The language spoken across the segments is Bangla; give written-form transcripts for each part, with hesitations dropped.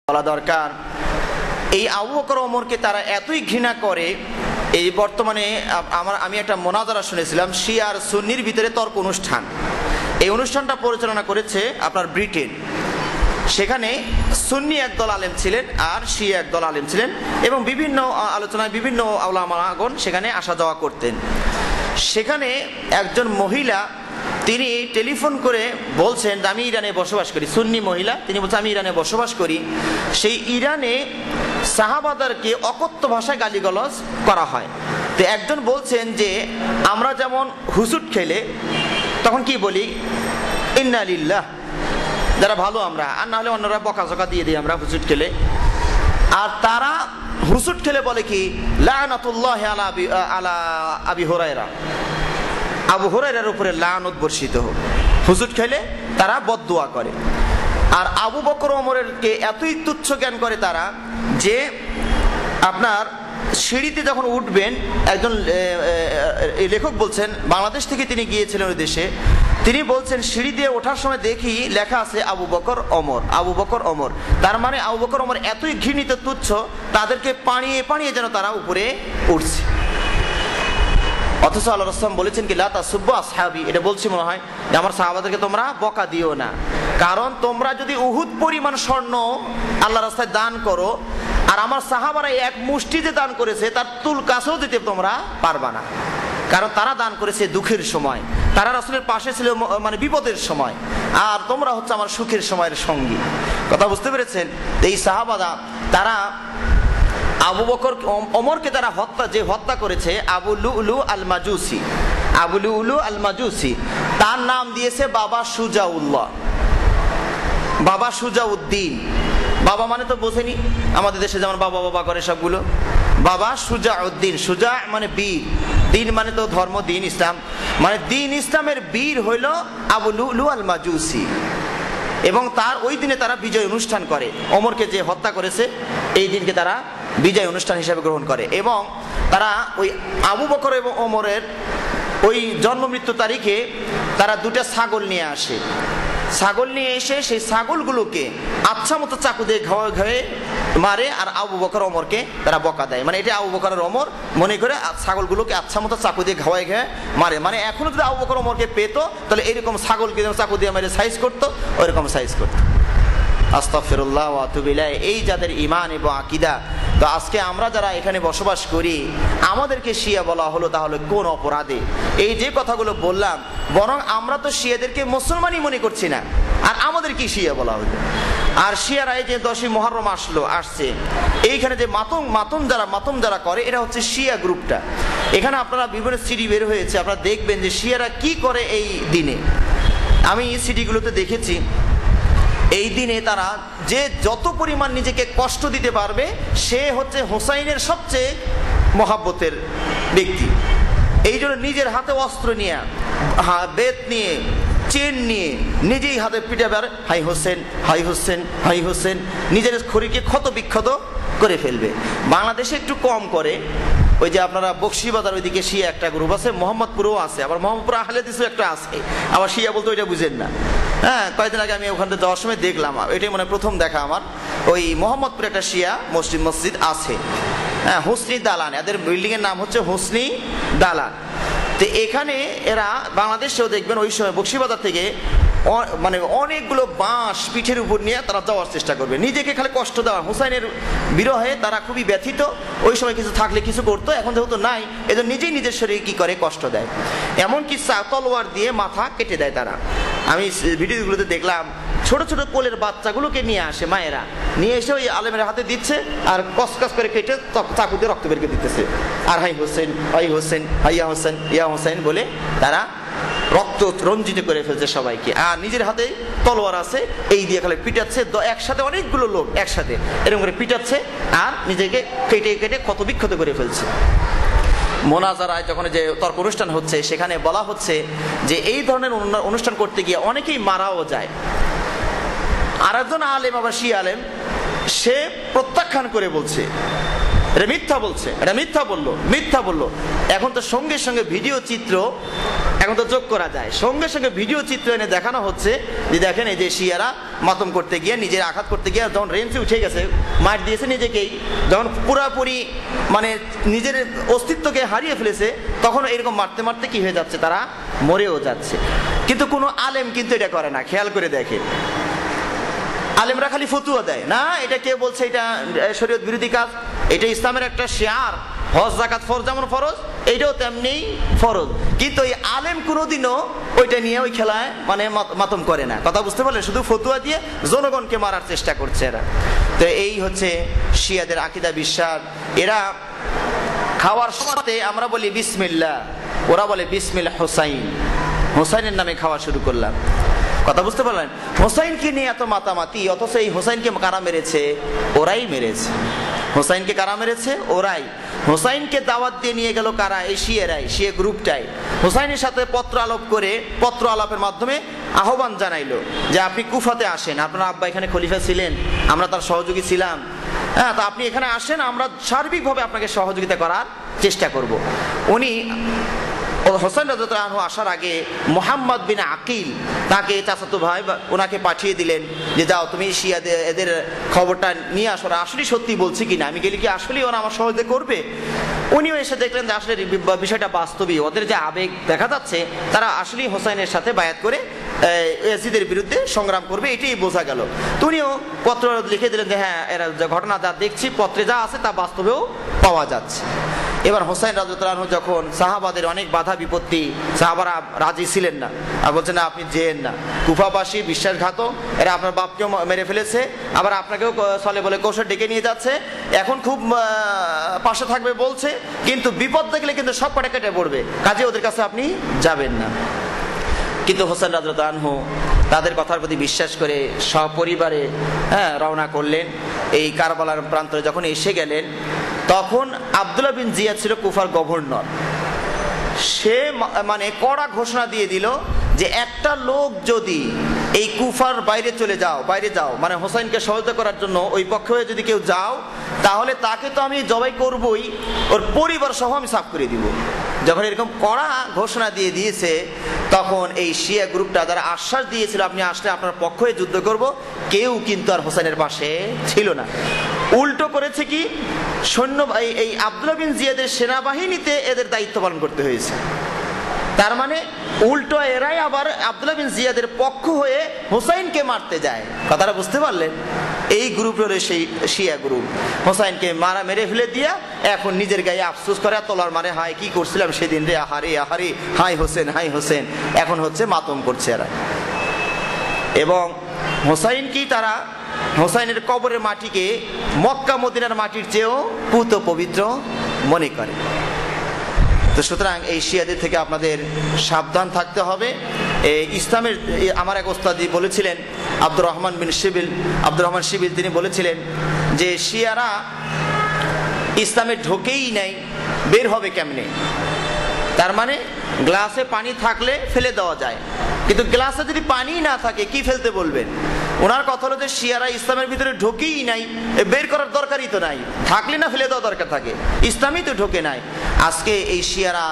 বলা দরকার, এই আবু বকর ওমরকে তারা এতই ঘৃণা করে। এই বর্তমানে আমি একটা মোনাজারা শুনেছিলাম, শিয়া আর সুন্নির ভিতরে তর্ক অনুষ্ঠান। এই অনুষ্ঠানটা পরিচালনা করেছে আপনার ব্রিটেন। সেখানে সুন্নি একদল আলেম ছিলেন আর শিয়া একদল আলেম ছিলেন, এবং বিভিন্ন আলোচনায় বিভিন্ন উলামাগণ সেখানে আসা যাওয়া করতেন। সেখানে একজন মহিলা, তিনি টেলিফোন করে বলছেন আমি ইরানে বসবাস করি, সুন্নি মহিলা, তিনি বলছেন আমি ইরানে বসবাস করি। সেই ইরানে সাহাবাদেরকে অকথ্য ভাষায় গালিগালাজ করা হয়। তো একজন বলছেন যে আমরা যেমন হুসুট খেলে তখন কি বলি, ইন্না লিল্লাহ, যারা ভালো আমরা, আর না হলে অন্যরা বকাঝকা দিয়ে দিই আমরা হুসুট খেলে। আর তারা হুসুট খেলে বলে কি, লানাতুল্লাহ আলা আবি হুরায়রা, আবু হুরায়রার উপরে লানত বর্ষিত হোক। হুজুর খেলে তারা বদদুয়া করে। আর আবু বকর ওমরকে এতই তুচ্ছ জ্ঞান করে তারা, যে আপনার সিঁড়িতে যখন উঠবেন, একজন লেখক বলছেন বাংলাদেশ থেকে তিনি গিয়েছিলেন ওই দেশে, তিনি বলছেন সিঁড়ি দিয়ে ওঠার সময় দেখি লেখা আছে আবু বকর ওমর, আবু বকর ওমর। তার মানে আবু বকর ওমর এতই ঘৃণিত, তুচ্ছ, তাদেরকে পানিয়ে পানিয়ে যেন তারা উপরে উঠছে। অথচ আল্লাহ রাসূল বলেছেন কি, লা তাসুব্বু আসহাবি, এটা বলছি মনে হয় যে আমার সাহাবাদেরকে তোমরা বকা দিও না। কারণ তোমরা যদি উহুদ পরিমাণ স্বর্ণ আল্লাহর রাস্তায় দান করো, আর আমার সাহাবারা এক মুষ্টি যে দান করেছে তার তুল কাছেও দিতে তোমরা পারবা না। কারণ তারা দান করেছে দুঃখের সময়, তারা রাসূলের পাশে ছিল মানে বিপদের সময়, আর তোমরা হচ্ছে আমার সুখের সময়ের সঙ্গী। কথা বুঝতে পেরেছেন? এই সাহাবারা তারা আবু বকর ওমরকে তারা হত্যা করেছে আবু লুলু আল মাজুসি, আবু লুলু আল মাজুসি, তার নাম দিয়েছে বাবা সুজাউল্লাহ, বাবা সুজাউদ্দিন। বাবা মানে তো বোঝেনি, আমাদের দেশে যেমন বাবা বাবা করে সবগুলো। বাবা সুজাউদ্দিন, সুজা মানে বীর, দিন মানে তো ধর্ম, দিন ইসলাম, মানে দিন ইসলামের বীর হইল আবু লুলু আল মাজুসি। এবং তার ওই দিনে তারা বিজয় অনুষ্ঠান করে, ওমরকে যে হত্যা করেছে এই দিনকে তারা বিজয় অনুষ্ঠান হিসেবে গ্রহণ করে। এবং তারা ওই আবু বকর এবং ওমরের ওই জন্ম মৃত্যু তারিখে তারা দুটা ছাগল নিয়ে আসে। ছাগল নিয়ে এসে সেই ছাগলগুলোকে আচ্ছা মতো চাকু দিয়ে ঘায়ে মারে, আর আবু বকর ওমরকে তারা বকা দেয়। মানে এটা আবু বকর আর ওমর মনে করে ছাগলগুলোকে আচ্ছা মতো চাকু দিয়ে ঘায়ে মারে। মানে এখনো যদি আবু বকর ওমরকে পেতো তাহলে এরকম ছাগলকে চাকু দিয়ে মেরে সাইজ করতো, ওইরকম সাইজ করতো। আস্তাগফিরুল্লাহ ওয়া আতুবু ইলাইহি। এই যাদের ঈমান এবং আকীদা, তো আজকে আমরা যারা এখানে বসবাস করি আমাদেরকে শিয়া বলা হলো, তাহলে কোন অপরাধে? এই যে কথাগুলো বললাম, বরং আমরা তো শিয়াদেরকে মুসলমানই মনে করছি না, আর আমাদের কি শিয়া বলা হলো? আর শিয়ারা এই যে 10ই মুহররম আসছে, এইখানে যে মাতম যারা করে, এটা হচ্ছে শিয়া গ্রুপটা। এখানে আপনারা বিভিন্ন সিডি বের হয়েছে, আপনারা দেখবেন যে শিয়ারা কি করে এই দিনে। আমি সিডিগুলোতে দেখেছি এই দিনে তারা যে যত পরিমাণ নিজেকে কষ্ট দিতে পারবে, সে হচ্ছে হোসাইনের সবচেয়ে মহাব্বতের ব্যক্তি। এই জন্য নিজের হাতে অস্ত্র নিয়ে, বেত নিয়ে, চেন নিয়ে নিজেই হাতে পিঠে বের, হাই হোসেন, হাই হোসেন, হাই হোসেন, নিজের খড়িকে ক্ষত বিক্ষত করে ফেলবে। বাংলাদেশে একটু কম করে, ওই যে আপনারা বকশিবাজার ওইদিকে শিয়া একটা গ্রুপ আছে, মোহাম্মদপুরেও আছে, আবার মোহাম্মদপুর আহলে হাদিসও একটা আছে। আবার শিয়া বলতে ওইটা বুঝেন না। হ্যাঁ, কয়েকদিন আগে আমি ওখানে যাওয়ার সময় দেখলাম, এটাই মানে প্রথম দেখা আমার, ওই মোহাম্মদপুরে একটা শিয়া মসজিদ আছে, হ্যাঁ, হুসনি দালান, এদের বিল্ডিং এর নাম হচ্ছে হুসনি দালান। তো এখানে এরা বাংলাদেশেও দেখবেন ওই সময় বকশিবাজার থেকে মানে অনেকগুলো বাঁশ পিঠের উপর নিয়ে তারা যাওয়ার চেষ্টা করবে, নিজেকে খালি কষ্ট দেওয়া। হুসাইনের বিরহে তারা খুবই ব্যথিত, ওই সময় কিছু থাকলে কিছু করতো, এখন যেহেতু নাই এজন্য নিজেই নিজের শরীরে কি করে কষ্ট দেয়, এমনকি তলোয়ার দিয়ে মাথা কেটে দেয় তারা। আমি ভিডিওগুলোতে দেখলাম ছোট ছোট কোলের বাচ্চাগুলোকে নিয়ে আসে মায়েরা, নিয়ে এসে ওই আলেমের হাতে দিচ্ছে, আর কসকস করে কেটে চাকু দিয়ে রক্ত বের করে দিতেছে, আর হাই হোসেন, হাই হোসেন, হাইয়া হোসেন, ইয়া হোসেন বলে তারা রক্ত রঞ্জিত করে ফেলছে সবাইকে। আর নিজের হাতে তলোয়ার আছে, এই দিয়ে খালি পিটাচ্ছে, একসাথে অনেকগুলো লোক একসাথে এরকম করে পিটাচ্ছে, আর নিজেকে কেটে কেটে ক্ষত বিক্ষত করে ফেলছে। মোনাজারায় যখন যে তর্ক অনুষ্ঠান হচ্ছে, সেখানে বলা হচ্ছে যে এই ধরনের অনুষ্ঠান করতে গিয়ে অনেকেই মারাও যায়। আর একজন আলেম, আবার শিয়া আলেম, সে প্রত্যাখ্যান করে বলছে এটা মিথ্যা বলছে, এটা মিথ্যা বললো। এখন তো সঙ্গে সঙ্গে ভিডিও চিত্র এখন তো যোগ করা যায়, সঙ্গে সঙ্গে ভিডিও চিত্র এনে দেখানো হচ্ছে যে দেখেন এই যে শিয়ারা মাতম করতে গিয়ে, নিজের আঘাত করতে গিয়ে যখন রেঞ্চে উঠে গেছে, মার দিয়েছে নিজেকেই, যখন পুরাপুরি মানে নিজের অস্তিত্বকে হারিয়ে ফেলেছে, তখন এরকম মারতে মারতে কি হয়ে যাচ্ছে, তারা মরেও যাচ্ছে। কিন্তু কোনো আলেম কিন্তু এটা করে না, খেয়াল করে দেখে। আলেমরা খালি ফতুয়া দেয়, না এটা কে বলছে এটা শরীয়ত বিরোধী কাজ, এটা ইসলামের একটা শিয়ার, হজ যাকাত ফরজ যেমন ফরজ, এইটাও তেমনি ফরজ। কিন্তু এই আলেম কোনোদিনও ওইটা নিয়ে ওই খেলায় মানে মাতম করে না। কথা বুঝতে পারলেন? শুধু ফতুয়া দিয়ে জনগণকে মারার চেষ্টা করছে এরা। তো এই হচ্ছে শিয়াদের আকীদা বিশ্বাস। এরা খাওয়ার সময়তে আমরা বলি বিসমিল্লাহ, ওরা বলে বিসমিল্লাহ হুসাইন, হুসাইনের নামে খাওয়া শুরু করলাম। কথা বুঝতে পারলেন? হোসাইনকে নিয়ে এত মাতামাতি, অথচ এই হোসাইনকে কারা মেরেছে? ওরাই মেরেছে। হোসাইনকে কারা মেরেছে? ওরাই। হোসাইনকে দাওয়াত দিয়ে নিয়ে গেল কারা? এই শিয়ারাই, শিয়া গ্রুপটাই। হোসাইনের সাথে পত্র আলাপের মাধ্যমে আহ্বান জানাইলো যে আপনি কুফাতে আসেন, আপনার আব্বা এখানে খলিফা ছিলেন, আমরা তার সহযোগী ছিলাম, হ্যাঁ, তো আপনি এখানে আসেন, আমরা সার্বিকভাবে আপনাকে সহযোগিতা করার চেষ্টা করব। উনি হোসেন রাদিয়াল্লাহু আনহু আসার আগে মুহাম্মদ বিন আকিল তাকে চাচাতো ভাই ওনাকে পাঠিয়ে দিলেন যে যাও তুমি শিয়াদের এদের খবরটা নিয়ে আসো, আসলে সত্যি বলছি কিনা, আমি গেলে কি আসলেই ওরা আমার সহযোগিতা করবে। উনিও এসে দেখলেন যে আসলে বিষয়টা বাস্তবই, ওদের যে আবেগ দেখা যাচ্ছে, তারা আসলেই হোসাইনের সাথে বায়াত করে ইয়াজিদের বিরুদ্ধে সংগ্রাম করবে, এটাই বোঝা গেল। তো উনিও পত্র লিখে দিলেন যে হ্যাঁ, এরা ঘটনা যা দেখছি পত্রে যা আছে তা বাস্তবেও পাওয়া যাচ্ছে। এবার হোসাইন রাদিয়াল্লাহু আনহু যখন সাহাবাদের অনেক বাধা বিপত্তি, সাহাবারা রাজি ছিলেন না, আর বলছেন না আপনি যেন না, কুফাবাসী বিশ্বাসঘাতক, এরা আপনার বাপকেও মেরে ফেলেছে, আবার আপনাকেও চলে বলে কৌশল ডেকে নিয়ে যাচ্ছে, এখন খুব পাশে থাকবে বলছে, কিন্তু বিপদ দেখলে কিন্তু সব কটা কেটে পড়বে, কাজে ওদের কাছে আপনি যাবেন না। কিন্তু হোসেন রাদিয়াল্লাহু আনহু তাদের কথার প্রতি বিশ্বাস করে সপরিবারে রওনা করলেন। এই কারবালার প্রান্তরে যখন এসে গেলেন, তখন আব্দুল্লাহ বিন জিয়াদ ছিল কুফার গভর্নর। সে মানে কড়া ঘোষণা দিয়ে দিল যে একটা লোক যদি এই কুফার বাইরে যাও, মানে হোসাইনকে সহায়তা করার জন্য ওই পক্ষ হয়ে যদি কেউ যাও, তাহলে তাকে তো আমি জবাই করবই, ওর পরিবার সহ আমি সাফ করে দিব। যখন এরকম কড়া ঘোষণা দিয়ে দিয়েছে, তখন এই শিয়া গ্রুপটা যারা আশ্বাস দিয়েছিল আপনি আসলে আপনার পক্ষ হয়ে যুদ্ধ করব, কেউ কিন্তু আর হোসেনের পাশে ছিল না। উল্টো করেছে কি, সৈন্য এই আব্দুল্লাহ বিন জিয়াদের সেনাবাহিনীতে এদের দায়িত্ব পালন করতে হয়েছে। তার মানে উল্টো এরাই আবার আব্দুল্লাহ বিন জিয়াদের পক্ষ হয়ে হোসাইনকে মারতে যায়। কথাটা বুঝতে পারলেন? এই গ্রুপ হলো সেই শিয়া গ্রুপ। হোসাইনকে মেরে ফেলে দিয়া এখন নিজের গায়ে আফসোস করে, তলার মারে হায় কি করছিলাম সেদিন রে, আহারে আহারে, হাই হোসেন হাই হোসেন, এখন হচ্ছে মাতম করছে এরা। এবং হোসাইন কি তারা হোসাইনের কবরের মাটিকে মক্কা মদিনার মাটির চেয়েও পুত পবিত্র মনে করে। তো সুতরাং এই শিয়াদের থেকে আপনাদের সাবধান থাকতে হবে। ইসলামের আমার এক ওস্তাদি বলেছিলেন, আব্দুর রহমান শিবিল, তিনি বলেছিলেন যে শিয়ারা ইসলামে ঢোকেই নাই, বের হবে কেমনে? তার মানে গ্লাসে পানি থাকলে ফেলে দেওয়া যায়, কিন্তু গ্লাসে যদি পানি না থাকে কি ফেলতে বলবেন? ওনার কথা হলো যে শিয়ারা ইসলামের ভিতরে ঢোকেই নাই, বের করার দরকারই তো নাই, থাকলে না ফেলে দেওয়া দরকার থাকে, ইসলামই তো ঢোকে নাই। আজকে এই শিয়ারা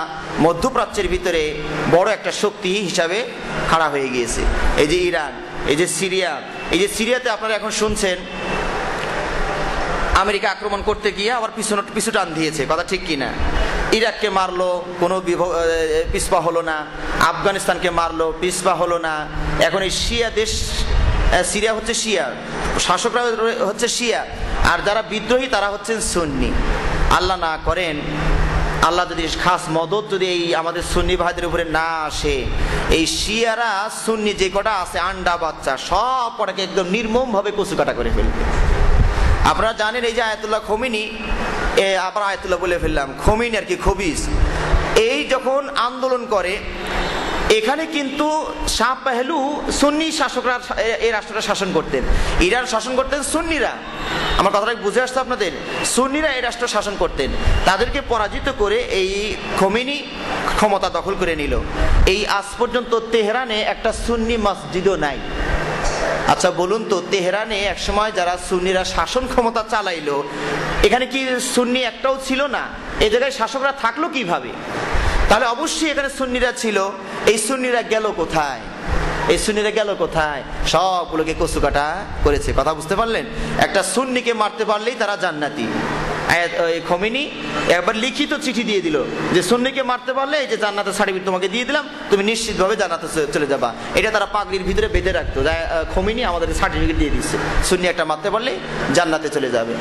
মধ্যপ্রাচ্যের ভিতরে বড় একটা শক্তি হিসাবে খাড়া হয়ে গিয়েছে। এই যে ইরান, এই যে সিরিয়াতে আপনারা এখন শুনছেন আমেরিকা আক্রমণ করতে গিয়ে আবার পিছু টান দিয়েছে, কথা ঠিক কিনা? ইরাককে মারলো, কোনো পিছপা হলো না, আফগানিস্তানকে মারলো, পিছপা হলো না। এখন এই শিয়া দেশ, সিরিয়া হচ্ছে শিয়া, শাসকরা হচ্ছে শিয়া, আর যারা বিদ্রোহী তারা হচ্ছেন সুন্নি। আল্লাহ না করেন, আল্লাহ যদি খাস মদত যদি এই আমাদের সুন্নি ভাইদের উপরে না আসে, এই শিয়ারা সুন্নি যে কটা আছে আন্ডা বাচ্চা সব কটাকে একদম নির্মম ভাবে কচু কাটা করে ফেলবে। আপনারা জানেন এই যে আয়াতুল্লাহ খোমেনি, আবার আয়াতুল্লাহ বলে ফেললাম, খোমেনি আর কি, খবিস, এই যখন আন্দোলন করে, এখানে কিন্তু শাহ পেহলু সুন্নি শাসকরা এই রাষ্ট্রটা শাসন করতেন, ইরান শাসন করতেন সুন্নিরা। আমার কথাটা বুঝে আসছে আপনাদের? সুন্নিরা এই রাষ্ট্র শাসন করতেন, তাদেরকে পরাজিত করে এই খোমেনি ক্ষমতা দখল করে নিল। এই আজ পর্যন্ত তেহরানে একটা সুন্নি মসজিদও নাই। আচ্ছা বলুন তো, তেহরানে একসময় যারা সুন্নিরা শাসন ক্ষমতা চালাইলো, এখানে কি সুন্নি একটাও ছিল না? এই জায়গায় শাসকরা থাকলো কিভাবে? তাহলে অবশ্যই এখানে সুন্নিরা ছিল। এই সুন্নিরা গেল কোথায়? এই সুন্নিরা গেল কোথায়? সবগুলোকে কচুকাটা করেছে। কথা বুঝতে পারলেন? একটা সুন্নিকে মারতে পারলেই তারা জান্নাতি। খোমেনি একবার লিখিত চিঠি দিয়ে দিল যে সুন্নিকে মারতে পারলে এই যে জান্নাতের সার্টিফিকেট তোমাকে দিয়ে দিলাম, তুমি নিশ্চিতভাবে জান্নাতে চলে যাবা। এটা তারা পাগড়ির ভিতরে বেঁধে রাখতো। খোমেনি আমাদের সার্টিফিকেট দিয়ে দিচ্ছে, সুন্নি একটা মারতে পারলে জান্নাতে চলে যাবে।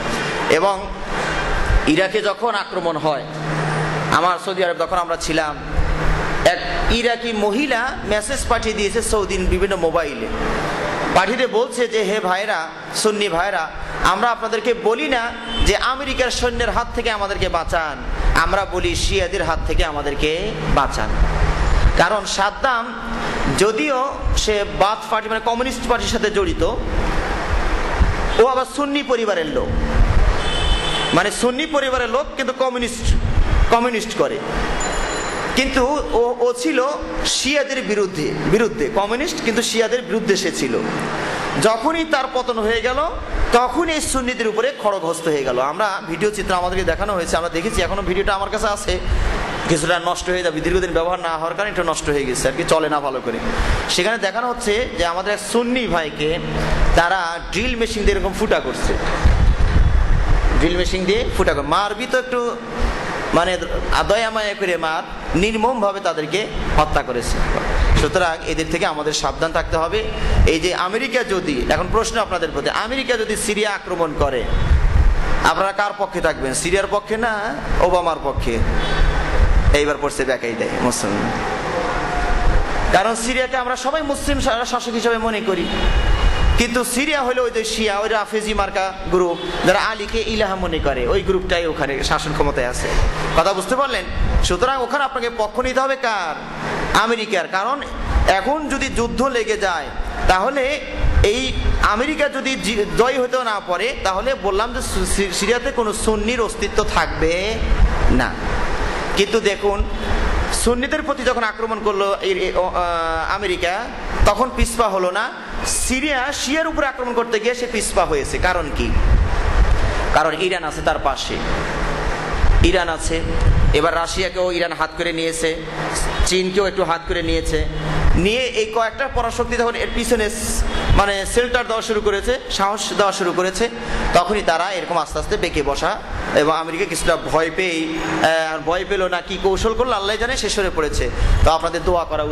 এবং ইরাকে যখন আক্রমণ হয়, আমার সৌদি আরব যখন আমরা ছিলাম, এক ইরাকি মহিলা মেসেজ পাঠিয়ে দিয়েছে সৌদির বিভিন্ন মোবাইলে, পাঠিয়ে বলছে যে হে ভাইরা, সুন্নি ভাইরা, আমরা আপনাদেরকে বলি না যে আমেরিকার সৈন্যের হাত থেকে আমাদেরকে বাঁচান, আমরা বলি শিয়াদের হাত থেকে আমাদেরকে বাঁচান। কারণ সাদ্দাম যদিও সে বাথ পার্টি মানে কমিউনিস্ট পার্টির সাথে জড়িত, ও আবার সুন্নি পরিবারের লোক, মানে সুন্নি পরিবারের লোক কিন্তু কমিউনিস্ট করে। কিন্তু ও ছিল শিয়াদের বিরুদ্ধে কমিউনিস্ট, কিন্তু শিয়াদের বিরুদ্ধে সে ছিল। যখনই তার পতন হয়ে গেল, তখন এই সুন্নিদের উপরে খড়গহস্ত হয়ে গেল। আমরা ভিডিও চিত্র আমাদেরকে দেখানো হয়েছে, আমরা দেখেছি, এখনো ভিডিওটা আমার কাছে আছে। কিছুটা নষ্ট হয়ে যাবে, দীর্ঘদিন ব্যবহার না হওয়ার কারণে একটু নষ্ট হয়ে গেছে আর কি, চলে না ভালো করে। সেখানে দেখানো হচ্ছে যে আমাদের এক সুন্নি ভাইকে তারা ড্রিল মেশিন দিয়ে এরকম ফুটা করছে, ড্রিল মেশিন দিয়ে ফুটা করে মারবি তো একটু মানে দয়া মায়া করে মার, নির্মম ভাবে তাদেরকে হত্যা করেছে। সুতরাং এদের থেকে আমাদের সাবধান থাকতে হবে। এই যে আমেরিকা যদি, এখন প্রশ্ন আপনাদের প্রতি, আমেরিকা যদি সিরিয়া আক্রমণ করে, আপনারা কার পক্ষে থাকবেন? সিরিয়ার পক্ষে না ওবামার পক্ষে? এইবার পড়ছে ব্যাকাই দেয় মুসলিম, কারণ সিরিয়াকে আমরা সবাই মুসলিম শাসক হিসেবে মনে করি, কিন্তু সিরিয়া হলো ওই যে শিয়া, ওই রাফেজি মার্কা গ্রুপ, যারা আলীকে ইলাহা মনে করে, ওই গ্রুপটাই ওখানে শাসন ক্ষমতায় আছে। কথা বুঝতে পারলেন? সুতরাং ওখানে আপনাকে পক্ষ নিতে হবে কার? আমেরিকার। কারণ এখন যদি যুদ্ধ লেগে যায়, তাহলে এই আমেরিকা যদি জয় হতেও না পারে, তাহলে বললাম যে সিরিয়াতে কোনো সুন্নির অস্তিত্ব থাকবে না। কিন্তু দেখুন, সুন্নিদের প্রতি যখন আক্রমণ করলো আমেরিকা, তখন পিছপা হলো না। সিরিয়া শিয়ার উপরে আক্রমণ করতে গিয়ে সে পিছপা হয়েছে। কারণ কি? কারণ ইরান আছে তার পাশে, ইরান আছে। এবার রাশিয়াকেও ইরান হাত করে নিয়েছে, চীনকেও একটু হাত করে নিয়েছে, নিয়ে এই কয়েকটা পরাশক্তি যখন এর পিছনে মানে শেল্টার দেওয়া শুরু করেছে, সাহস দেওয়া শুরু করেছে, তখনই তারা এরকম আস্তে আস্তে বেঁকে বসা। এবং আমেরিকা কিছুটা ভয় পেল না, কি কৌশল করলো আল্লাহ জানে, সে সরে পড়েছে। তো আপনাদের দোয়া করা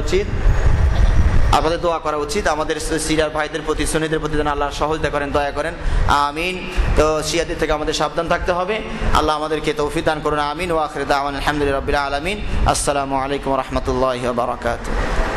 উচিত, আমাদের সিরিয়ার ভাইদের প্রতি, সুন্নিদের প্রতি যেন আল্লাহ সহযোগিতা করেন, দয়া করেন, আমিন। তো শিয়াদের থেকে আমাদের সাবধান থাকতে হবে। আল্লাহ আমাদেরকে তৌফিক দান করুন, আমিন। ওয়া আখিরু দাওয়ানা আলহামদুলিল্লাহি রাব্বিল আলামিন। আসসালামু আলাইকুম ওয়া রাহমাতুল্লাহি ওয়া বারাকাতুহু।